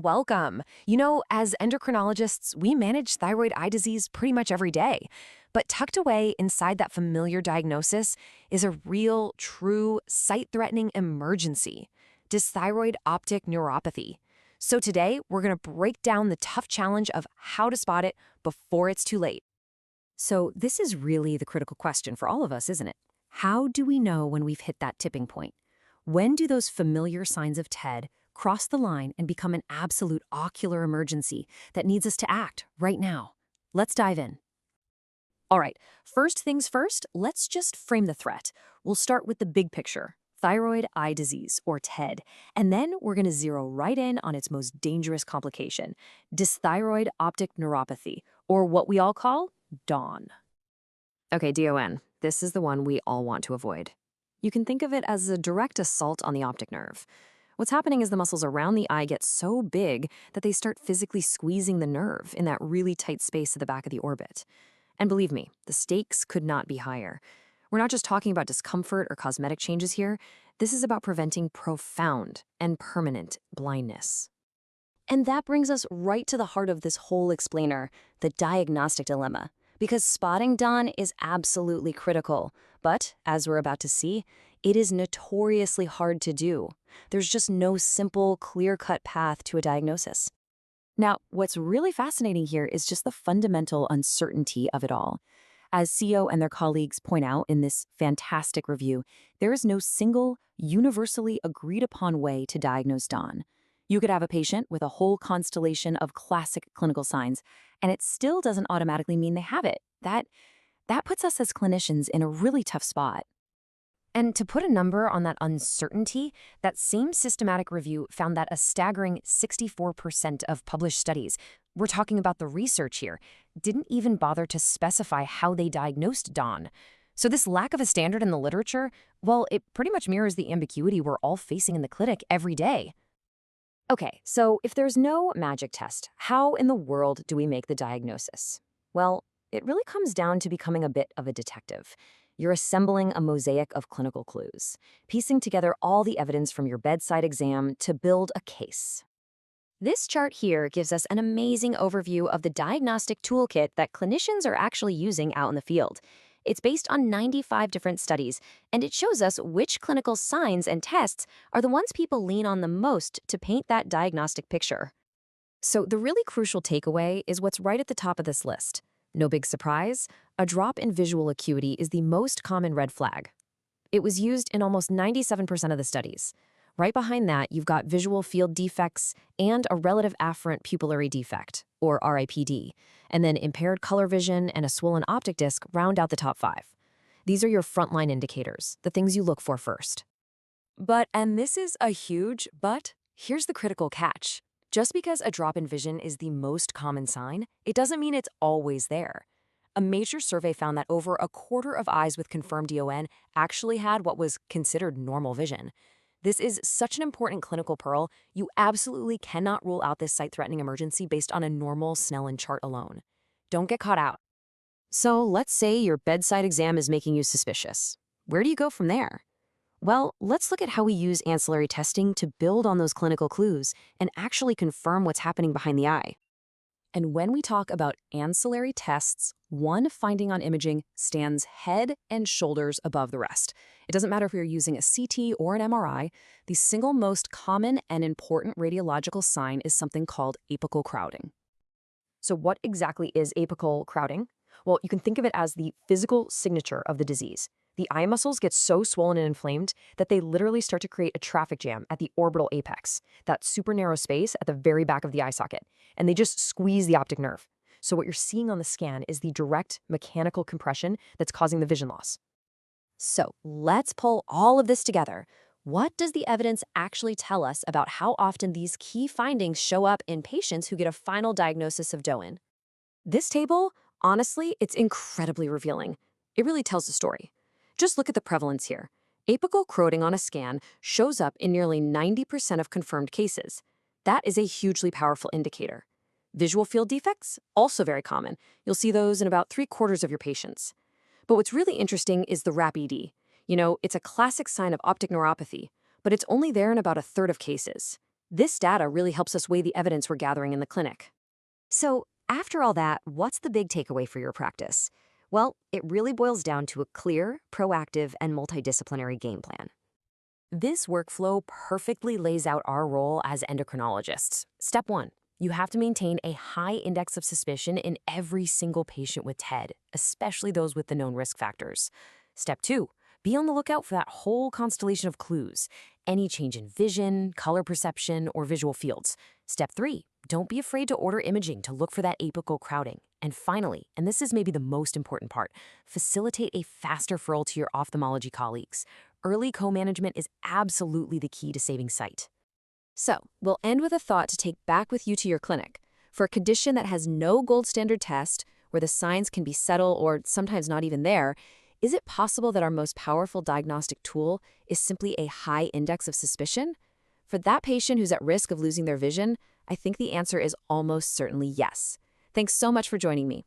welcome. As endocrinologists, we manage thyroid eye disease pretty much every day. But tucked away inside that familiar diagnosis is a real, true, sight-threatening emergency, dysthyroid optic neuropathy. So today, we're going to break down the tough challenge of how to spot it before it's too late. So this is really the critical question for all of us, isn't it? How do we know when we've hit that tipping point? When do those familiar signs of TED cross the line and become an absolute ocular emergency that needs us to act right now? Let's dive in. All right, first things first, let's just frame the threat. We'll start with the big picture, thyroid eye disease, or TED, and then we're going to zero right in on its most dangerous complication, dysthyroid optic neuropathy, or what we all call DON. Okay, DON, this is the one we all want to avoid. You can think of it as a direct assault on the optic nerve. What's happening is the muscles around the eye get so big that they start physically squeezing the nerve in that really tight space at the back of the orbit. And believe me, the stakes could not be higher. We're not just talking about discomfort or cosmetic changes here. This is about preventing profound and permanent blindness. And that brings us right to the heart of this whole explainer, the diagnostic dilemma. Because spotting DON is absolutely critical. But, as we're about to see, it is notoriously hard to do. There's just no simple, clear-cut path to a diagnosis. Now, what's really fascinating here is just the fundamental uncertainty of it all. As CO and their colleagues point out in this fantastic review, there is no single, universally agreed-upon way to diagnose DON. You could have a patient with a whole constellation of classic clinical signs, and it still doesn't automatically mean they have it. That puts us as clinicians in a really tough spot. And to put a number on that uncertainty, that same systematic review found that a staggering 64% of published studies, we're talking about the research here, didn't even bother to specify how they diagnosed DON. So this lack of a standard in the literature, well, it pretty much mirrors the ambiguity we're all facing in the clinic every day. Okay, so if there's no magic test, how in the world do we make the diagnosis? Well, it really comes down to becoming a bit of a detective. You're assembling a mosaic of clinical clues, piecing together all the evidence from your bedside exam to build a case. This chart here gives us an amazing overview of the diagnostic toolkit that clinicians are actually using out in the field. It's based on 95 different studies, and it shows us which clinical signs and tests are the ones people lean on the most to paint that diagnostic picture. So the really crucial takeaway is what's right at the top of this list. No big surprise, a drop in visual acuity is the most common red flag. It was used in almost 97% of the studies. Right behind that, you've got visual field defects and a relative afferent pupillary defect, or RIPD, and then impaired color vision and a swollen optic disc round out the top 5. These are your frontline indicators, the things you look for first. But, and this is a huge but, here's the critical catch. Just because a drop in vision is the most common sign, it doesn't mean it's always there. A major survey found that over a quarter of eyes with confirmed DON actually had what was considered normal vision. This is such an important clinical pearl, you absolutely cannot rule out this sight-threatening emergency based on a normal Snellen chart alone. Don't get caught out. So let's say your bedside exam is making you suspicious. Where do you go from there? Well, let's look at how we use ancillary testing to build on those clinical clues and actually confirm what's happening behind the eye. And when we talk about ancillary tests, one finding on imaging stands head and shoulders above the rest. It doesn't matter if you're using a CT or an MRI, the single most common and important radiological sign is something called apical crowding. So what exactly is apical crowding? Well, you can think of it as the physical signature of the disease. The eye muscles get so swollen and inflamed that they literally start to create a traffic jam at the orbital apex, that super narrow space at the very back of the eye socket, and they just squeeze the optic nerve. So what you're seeing on the scan is the direct mechanical compression that's causing the vision loss. So let's pull all of this together. What does the evidence actually tell us about how often these key findings show up in patients who get a final diagnosis of DON? This table, honestly, it's incredibly revealing. It really tells the story. Just look at the prevalence here. Apical crowding on a scan shows up in nearly 90% of confirmed cases. That is a hugely powerful indicator. Visual field defects, also very common. You'll see those in about 3/4 of your patients. But what's really interesting is the RAPID. It's a classic sign of optic neuropathy, but it's only there in about 1/3 of cases. This data really helps us weigh the evidence we're gathering in the clinic. So, after all that, what's the big takeaway for your practice? Well, it really boils down to a clear, proactive, and multidisciplinary game plan. This workflow perfectly lays out our role as endocrinologists. Step 1. You have to maintain a high index of suspicion in every single patient with TED, especially those with the known risk factors. Step 2. Be on the lookout for that whole constellation of clues, any change in vision, color perception, or visual fields. Step 3. Don't be afraid to order imaging to look for that apical crowding. And finally, and this is maybe the most important part, facilitate a fast referral to your ophthalmology colleagues. Early co-management is absolutely the key to saving sight. So, we'll end with a thought to take back with you to your clinic. For a condition that has no gold standard test, where the signs can be subtle or sometimes not even there, is it possible that our most powerful diagnostic tool is simply a high index of suspicion? For that patient who's at risk of losing their vision, I think the answer is almost certainly yes. Thanks so much for joining me.